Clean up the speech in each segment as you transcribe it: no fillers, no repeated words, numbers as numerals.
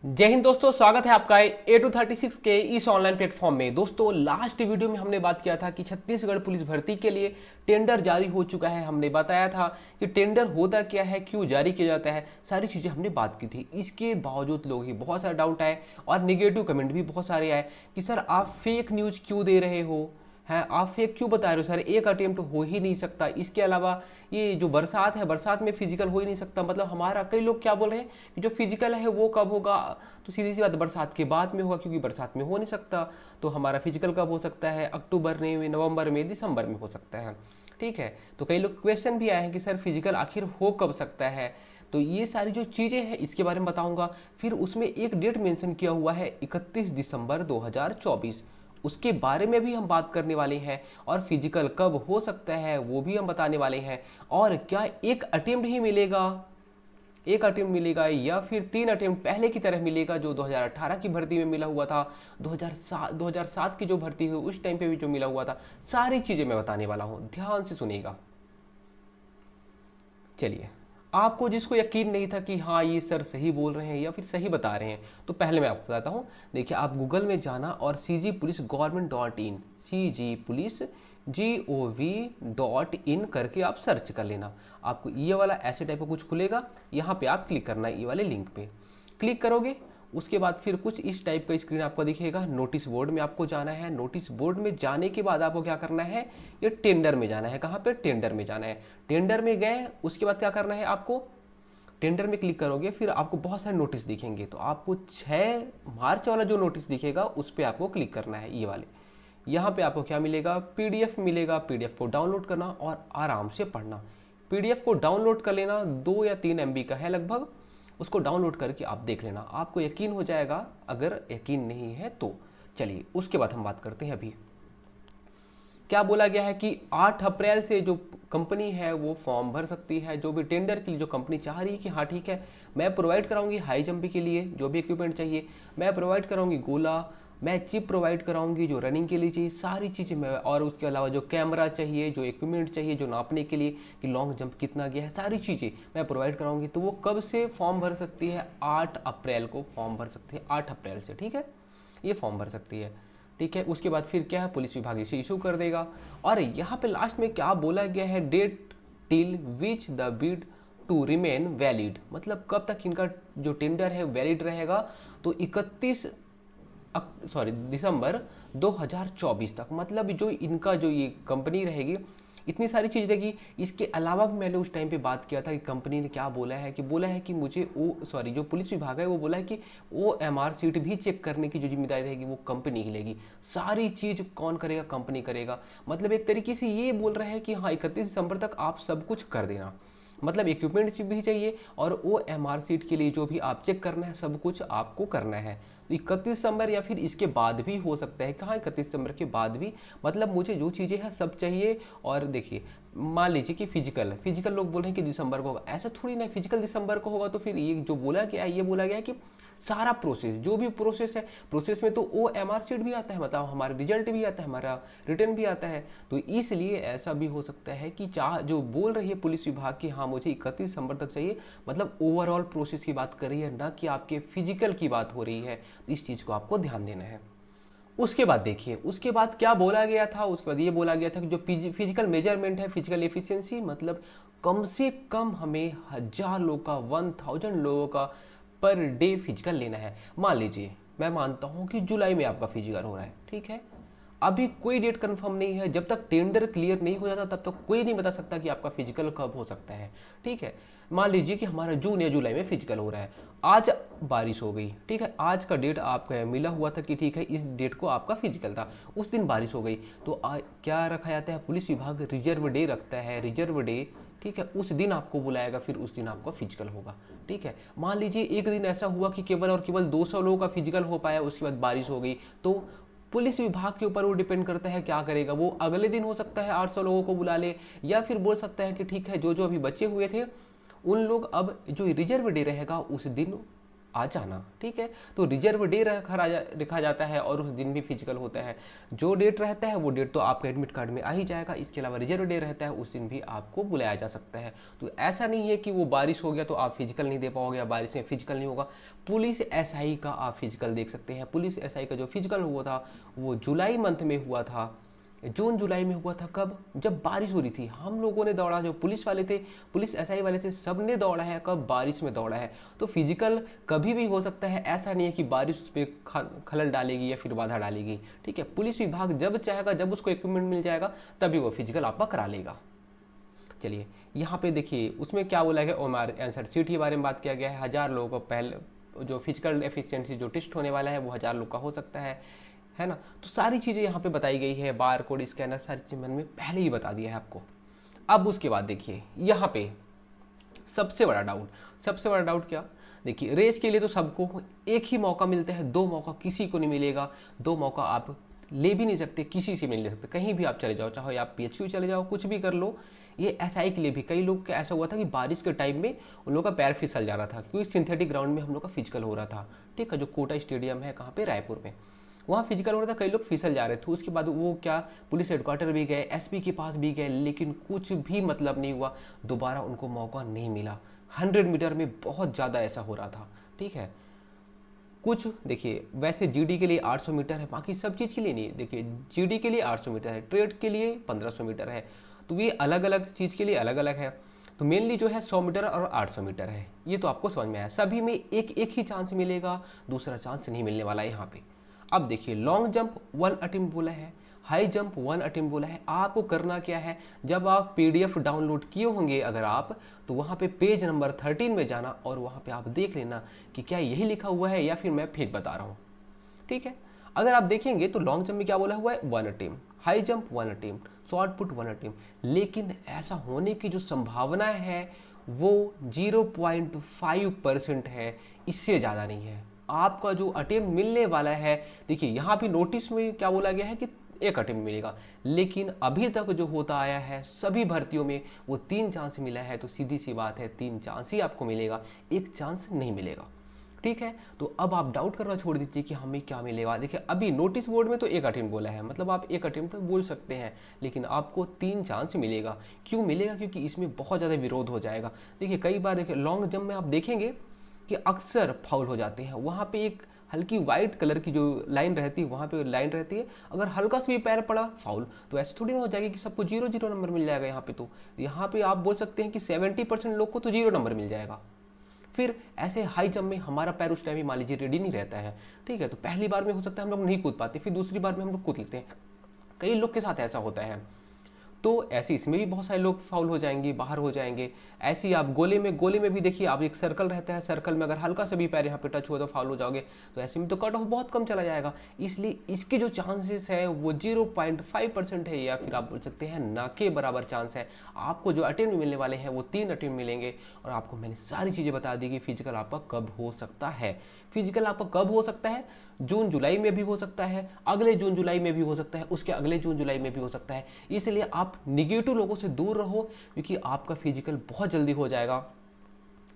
जय हिंद दोस्तों, स्वागत है आपका A236 के इस ऑनलाइन प्लेटफॉर्म में। दोस्तों, लास्ट वीडियो में हमने बात किया था कि छत्तीसगढ़ पुलिस भर्ती के लिए टेंडर जारी हो चुका है। हमने बताया था कि टेंडर होता क्या है, क्यों जारी किया जाता है, सारी चीज़ें हमने बात की थी। इसके बावजूद लोगों की बहुत सारा डाउट आए और निगेटिव कमेंट भी बहुत सारे आए कि सर आप फेक न्यूज़ क्यों दे रहे हो, हैं आप फेक क्यों बता रहे हो सर, एक अटेम्प्ट हो ही नहीं सकता। इसके अलावा ये जो बरसात है, बरसात में फिजिकल हो ही नहीं सकता। मतलब हमारा कई लोग क्या बोल रहे हैं कि जो फिजिकल है वो कब होगा, तो सीधी सी बात बरसात के बाद में होगा, क्योंकि बरसात में हो नहीं सकता। तो हमारा फिजिकल कब हो सकता है, अक्टूबर में, नवंबर में, दिसंबर में हो सकता है। ठीक है, तो कई लोग क्वेश्चन भी आए हैं कि सर फिजिकल आखिर हो कब सकता है। तो ये सारी जो चीज़ें हैं इसके बारे में बताऊंगा। फिर उसमें एक डेट मेंशन किया हुआ है 31 दिसंबर 2024, उसके बारे में भी हम बात करने वाले हैं। और फिजिकल कब हो सकता है वो भी हम बताने वाले हैं। और क्या एक अटेम्प्ट ही मिलेगा, एक अटेम्प्ट मिलेगा या फिर 3 अटेम्प्ट पहले की तरह मिलेगा जो 2018 की भर्ती में मिला हुआ था, 2007 की जो भर्ती हुई उस टाइम पे भी जो मिला हुआ था। सारी चीज़ें मैं बताने वाला हूँ, ध्यान से सुनिएगा। चलिए, आपको जिसको यकीन नहीं था कि हाँ ये सर सही बोल रहे हैं या फिर सही बता रहे हैं, तो पहले मैं आपको बताता हूँ। देखिए, आप गूगल में जाना और cgpolice.gov.in, cgpolice.gov.in करके आप सर्च कर लेना। आपको ये वाला ऐसे टाइप का कुछ खुलेगा, यहाँ पे आप क्लिक करना है, ये वाले लिंक पे क्लिक करोगे। उसके बाद फिर कुछ इस टाइप का स्क्रीन आपको दिखेगा। नोटिस बोर्ड में आपको जाना है। नोटिस बोर्ड में जाने के बाद आपको क्या करना है, ये टेंडर में जाना है। कहाँ पे, टेंडर में जाना है। टेंडर में गए, उसके बाद क्या करना है आपको, टेंडर में क्लिक करोगे, फिर आपको बहुत सारे नोटिस दिखेंगे। तो आपको 6 मार्च वाला जो नोटिस दिखेगा उस पर आपको क्लिक करना है, ये वाले। यहाँ पे आपको क्या मिलेगा, पीडीएफ मिलेगा। पीडीएफ को डाउनलोड करना और आराम से पढ़ना। पीडीएफ को डाउनलोड कर लेना, 2 या 3 MB का है लगभग। उसको डाउनलोड करके आप देख लेना, आपको यकीन हो जाएगा। अगर यकीन नहीं है तो चलिए उसके बाद हम बात करते हैं। अभी क्या बोला गया है कि 8 अप्रैल से जो कंपनी है वो फॉर्म भर सकती है। जो भी टेंडर के लिए जो कंपनी चाह रही है कि हाँ ठीक है, मैं प्रोवाइड कराऊंगी हाई जंप के लिए जो भी इक्विपमेंट चाहिए, मैं प्रोवाइड कराऊंगी गोला, मैं चिप प्रोवाइड कराऊंगी जो रनिंग के लिए चाहिए, सारी चीज़ें मैं, और उसके अलावा जो कैमरा चाहिए, जो इक्विपमेंट चाहिए, जो नापने के लिए कि लॉन्ग जंप कितना गया है, सारी चीज़ें मैं प्रोवाइड कराऊंगी। तो वो कब से फॉर्म भर सकती है, 8 अप्रैल को फॉर्म भर सकती है, 8 अप्रैल से। ठीक है, ये फॉर्म भर सकती है। ठीक है, उसके बाद फिर क्या है, पुलिस विभाग इसे इशू कर देगा। और यहाँ पे लास्ट में क्या बोला गया है, date till which the bid to remain valid, मतलब कब तक इनका जो टेंडर है वैलिड रहेगा। तो 31 दिसंबर 2024 तक, मतलब जो इनका जो ये कंपनी रहेगी, इतनी सारी चीज़ रहेगी। इसके अलावा भी मैंने उस टाइम पे बात किया था कि कंपनी ने क्या बोला है कि मुझे जो पुलिस विभाग है वो बोला है कि OMR सीट भी चेक करने की जो जिम्मेदारी रहेगी वो कंपनी ही लेगी। सारी चीज़ कौन करेगा, कंपनी करेगा। मतलब एक तरीके से ये बोल रहे हैं कि हाँ 31 दिसंबर तक आप सब कुछ कर देना। मतलब इक्विपमेंट भी चाहिए और OMR सीट के लिए जो भी आप चेक करना है सब कुछ आपको करना है। 31 दिसंबर या फिर इसके बाद भी हो सकता है, कहाँ 31 दिसंबर के बाद भी, मतलब मुझे जो चीज़ें हैं सब चाहिए। और देखिए, मान लीजिए कि फिजिकल लोग बोल रहे हैं कि दिसंबर को होगा, ऐसा थोड़ी ना, फिजिकल दिसंबर को होगा। तो फिर ये जो बोला गया है, ये बोला गया है कि सारा प्रोसेस, जो भी प्रोसेस है, प्रोसेस में तो OMR सीट भी आता है, मतलब हमारा रिजल्ट भी आता है, हमारा रिटर्न भी आता है। तो इसलिए ऐसा भी हो सकता है कि चाह जो बोल रही है पुलिस विभाग की हाँ मुझे 31 दिसंबर तक चाहिए, मतलब ओवरऑल प्रोसेस की बात कर रही है, ना कि आपके फिजिकल की बात हो रही है। इस चीज़ को आपको ध्यान देना है। उसके बाद देखिए, उसके बाद क्या बोला गया था, उसके बाद ये बोला गया था कि जो फिजिकल मेजरमेंट है, फिजिकल एफिशिएंसी, मतलब कम से कम हमें 1000 लोगों का, 1000 लोगों का पर डे फिजिकल लेना है। मान लीजिए मैं मानता हूँ कि जुलाई में आपका फिजिकल हो रहा है, ठीक है। अभी कोई डेट कंफर्म नहीं है, जब तक टेंडर क्लियर नहीं हो जाता तब तक कोई नहीं बता सकता कि आपका फिजिकल कब हो सकता है। ठीक है, मान लीजिए कि हमारा जून या जुलाई में फिजिकल हो रहा है, आज बारिश हो गई, ठीक है, आज का डेट आपका मिला हुआ था कि ठीक है इस डेट को आपका फिजिकल था, उस दिन बारिश हो गई, तो क्या रखा जाता है, पुलिस विभाग रिजर्व डे रखता है, रिजर्व डे। ठीक है, उस दिन आपको बुलाएगा, फिर उस दिन आपका फिजिकल होगा। ठीक है, मान लीजिए एक दिन ऐसा हुआ कि केवल और केवल 200 लोगों का फिजिकल हो पाया, उसके बाद बारिश हो गई, तो पुलिस विभाग के ऊपर वो डिपेंड करता है क्या करेगा। वो अगले दिन हो सकता है 800 लोगों को बुला ले, या फिर बोल सकता है कि ठीक है जो जो अभी बचे हुए थे उन लोग, अब जो रिजर्व डे रहेगा उस दिन आ जाना, ठीक है। तो रिजर्व डे रखा जाता है और उस दिन भी फिजिकल होता है। जो डेट रहता है वो डेट तो आपके एडमिट कार्ड में आ ही जाएगा। इसके अलावा रिजर्व डे रहता है, उस दिन भी आपको बुलाया जा सकता है। तो ऐसा नहीं है कि वो बारिश हो गया तो आप फिजिकल नहीं दे पाओगे या बारिश में फिजिकल नहीं होगा। पुलिस एसआई का आप फिजिकल देख सकते हैं। पुलिस एसआई का जो फिजिकल हुआ था वो जुलाई मंथ में हुआ था, जून जुलाई में हुआ था। कब? जब बारिश हो रही थी। हम लोगों ने दौड़ा, जो पुलिस वाले थे, पुलिस एसआई वाले थे, सब ने दौड़ा है। कब? बारिश में दौड़ा है। तो फिजिकल कभी भी हो सकता है, ऐसा नहीं है कि बारिश उस पर खलल डालेगी या फिर बाधा डालेगी, ठीक है। पुलिस विभाग जब चाहेगा, जब उसको इक्विपमेंट मिल जाएगा, तभी वो फिजिकल आपका करा लेगा। चलिए यहाँ पे देखिए उसमें क्या बोला गया, ओएमआर आंसर शीट के बारे में बात किया गया है। 1000 लोगों को पहले जो फिजिकल एफिशिएंसी जो टेस्ट होने वाला है वो 1000 लोग का हो सकता है ना। तो सारी चीज़ें यहाँ पे बताई गई है, बार कोड स्कैनर, सारी चीज़ें मैंने पहले ही बता दिया है आपको। अब उसके बाद देखिए यहाँ पे सबसे बड़ा डाउट क्या, देखिए रेस के लिए तो सबको एक ही मौका मिलता है, 2 मौका किसी को नहीं मिलेगा। 2 मौका आप ले भी नहीं सकते, किसी से भी नहीं ले सकते। कहीं भी आप चले जाओ, चाहे आप पीएचक्यू चले जाओ, कुछ भी कर लो। ये एसआई के लिए भी कई लोग का ऐसा हुआ था कि बारिश के टाइम में उन लोगों का पैर फिसल जा रहा था, क्योंकि सिंथेटिक ग्राउंड में हम लोग का फिजिकल हो रहा था, ठीक है। जो कोटा स्टेडियम है कहाँ पे, रायपुर में, वहाँ फिजिकल हो रहा था। कई लोग फिसल जा रहे थे। उसके बाद वो क्या, पुलिस हेडक्वार्टर भी गए, एसपी के पास भी गए, लेकिन कुछ भी मतलब नहीं हुआ। दोबारा उनको मौका नहीं मिला। 100 मीटर में बहुत ज़्यादा ऐसा हो रहा था, ठीक है। कुछ देखिए वैसे जीडी के लिए 800 मीटर है, बाकी सब चीज़ के लिए नहीं। देखिए जीडी के लिए 800 मीटर है, ट्रेड के लिए 1500 मीटर है। तो ये अलग अलग चीज़ के लिए अलग अलग है। तो मेनली जो है 100 मीटर और 800 मीटर है। ये तो आपको समझ में आया। सभी में एक एक ही चांस मिलेगा, दूसरा चांस नहीं मिलने वाला है यहाँ पे। अब देखिए लॉन्ग जंप 1 अटेम्प्ट बोला है, हाई जंप 1 अटेम्प्ट बोला है। आपको करना क्या है, जब आप पीडीएफ डाउनलोड किए होंगे अगर आप, तो वहाँ पे पेज नंबर 13 में जाना और वहाँ पे आप देख लेना कि क्या यही लिखा हुआ है या फिर मैं फेक बता रहा हूँ, ठीक है। अगर आप देखेंगे तो लॉन्ग जंप में क्या बोला हुआ है, 1 attempt, high jump 1 attempt, short put 1 attempt. लेकिन ऐसा होने की जो संभावना है वो 0.5% है, इससे ज़्यादा नहीं है। आपका जो अटेम्प्ट मिलने वाला है, देखिए यहाँ भी नोटिस में क्या बोला गया है कि 1 अटेम्प्ट मिलेगा, लेकिन अभी तक जो होता आया है सभी भर्तियों में वो 3 चांस मिला है। तो सीधी सी बात है, 3 चांस ही आपको मिलेगा, 1 चांस नहीं मिलेगा, ठीक है। तो अब आप डाउट करना छोड़ दीजिए कि हमें क्या मिलेगा। देखिए अभी नोटिस बोर्ड में तो 1 अटेम्प्ट बोला है, मतलब आप 1 अटेम्प्ट बोल सकते हैं, लेकिन आपको 3 चांस मिलेगा। क्यों मिलेगा? क्योंकि इसमें बहुत ज़्यादा विरोध हो जाएगा। देखिए कई बार देखिए लॉन्ग जंप में आप देखेंगे कि अक्सर फाउल हो जाते हैं। वहाँ पे एक हल्की वाइट कलर की जो लाइन रहती है, वहाँ पे लाइन रहती है, अगर हल्का सा भी पैर पड़ा फाउल, तो ऐसे थोड़ी ना हो जाएगी कि सबको 0-0 नंबर मिल जाएगा। यहाँ पे आप बोल सकते हैं कि 70% लोग को तो 0 नंबर मिल जाएगा। फिर ऐसे हाई जंप में हमारा पैर उस टाइम में मान लीजिए रेडी नहीं रहता है, ठीक है। तो पहली बार में हो सकता है हम लोग नहीं कूद पाते, फिर दूसरी बार में हम लोग कूद लेते हैं। कई लोग के साथ ऐसा होता है। तो ऐसे इसमें भी बहुत सारे लोग फाउल हो जाएंगे, बाहर हो जाएंगे। ऐसे ही आप गोले में भी देखिए, आप एक सर्कल रहता है, सर्कल में अगर हल्का सा भी पैर यहाँ पे टच हुआ तो फाउल हो जाओगे। तो ऐसे में तो कट ऑफ बहुत कम चला जाएगा। इसलिए इसके जो चांसेस है वो 0.5% है, या फिर आप बोल सकते हैं ना के बराबर चांस है। आपको जो अटेम्प्ट मिलने वाले हैं वो 3 अटेम्प्ट मिलेंगे। और आपको मैंने सारी चीज़ें बता दी कि फिजिकल आपका कब हो सकता है। फिजिकल आपका कब हो सकता है? जून जुलाई में भी हो सकता है, अगले जून जुलाई में भी हो सकता है, उसके अगले जून जुलाई में भी हो सकता है। इसलिए आप निगेटिव लोगों से दूर रहो, क्योंकि आपका फिजिकल बहुत जल्दी हो जाएगा।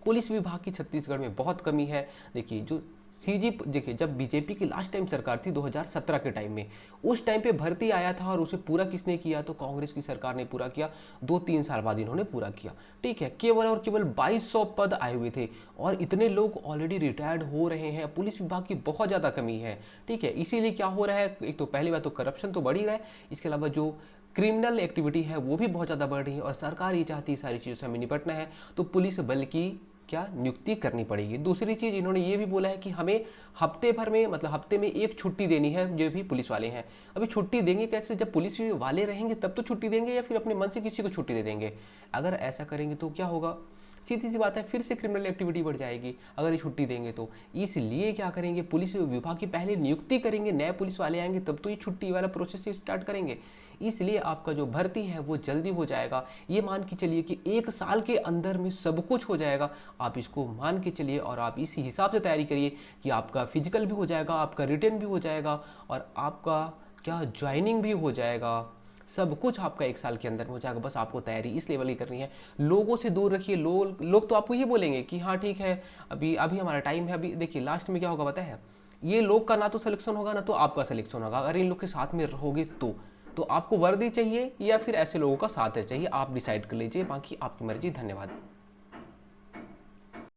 पुलिस विभाग की छत्तीसगढ़ में बहुत कमी है। देखिए जो सीजी, देखिए जब बीजेपी की लास्ट टाइम सरकार थी 2017 के टाइम में, उस टाइम पे भर्ती आया था और उसे पूरा किसने किया? तो कांग्रेस की सरकार ने पूरा किया। 2-3 साल बाद इन्होंने पूरा किया, ठीक है। केवल और केवल 2200 पद आए हुए थे और इतने लोग ऑलरेडी रिटायर्ड हो रहे हैं। पुलिस विभाग की बहुत ज़्यादा कमी है, ठीक है। इसीलिए क्या हो रहा है, एक तो पहली बात तो करप्शन तो बढ़ ही रहा है, इसके अलावा जो क्रिमिनल एक्टिविटी है वो भी बहुत ज़्यादा बढ़ रही है। और सरकार ये चाहती है सारी चीज़ों से हमें निपटना है, तो पुलिस बल की क्या नियुक्ति करनी पड़ेगी। दूसरी चीज़ इन्होंने ये भी बोला है कि हमें हफ्ते भर में, मतलब हफ्ते में 1 छुट्टी देनी है जो भी पुलिस वाले हैं। अभी छुट्टी देंगे कैसे? जब पुलिस वाले रहेंगे तब तो छुट्टी देंगे, या फिर अपने मन से किसी को छुट्टी दे देंगे? अगर ऐसा करेंगे तो क्या होगा? सीधी सी बात है, फिर से क्रिमिनल एक्टिविटी बढ़ जाएगी अगर ये छुट्टी देंगे तो। इसलिए क्या करेंगे, पुलिस विभाग की पहले नियुक्ति करेंगे, नए पुलिस वाले आएंगे तब तो ये छुट्टी वाला प्रोसेस स्टार्ट करेंगे। इसलिए आपका जो भर्ती है वो जल्दी हो जाएगा। ये मान के चलिए कि 1 साल के अंदर में सब कुछ हो जाएगा। आप इसको मान के चलिए और आप इसी हिसाब से तैयारी करिए कि आपका फिजिकल भी हो जाएगा, आपका रिटर्न भी हो जाएगा और आपका क्या ज्वाइनिंग भी हो जाएगा। सब कुछ आपका 1 साल के अंदर में हो जाएगा। बस आपको तैयारी इस लेवल की करनी है। लोगों से दूर रखिए। लोग तो आपको ये बोलेंगे कि हाँ ठीक है, अभी अभी हमारा टाइम है। अभी देखिए लास्ट में क्या होगा पता है, ये लोग का ना तो सिलेक्शन होगा ना तो आपका सिलेक्शन होगा। अगर इन लोग के साथ में रहोगे तो आपको वर्दी चाहिए या फिर ऐसे लोगों का साथ है चाहिए, आप डिसाइड कर लीजिए। बाकी आपकी मर्जी। धन्यवाद।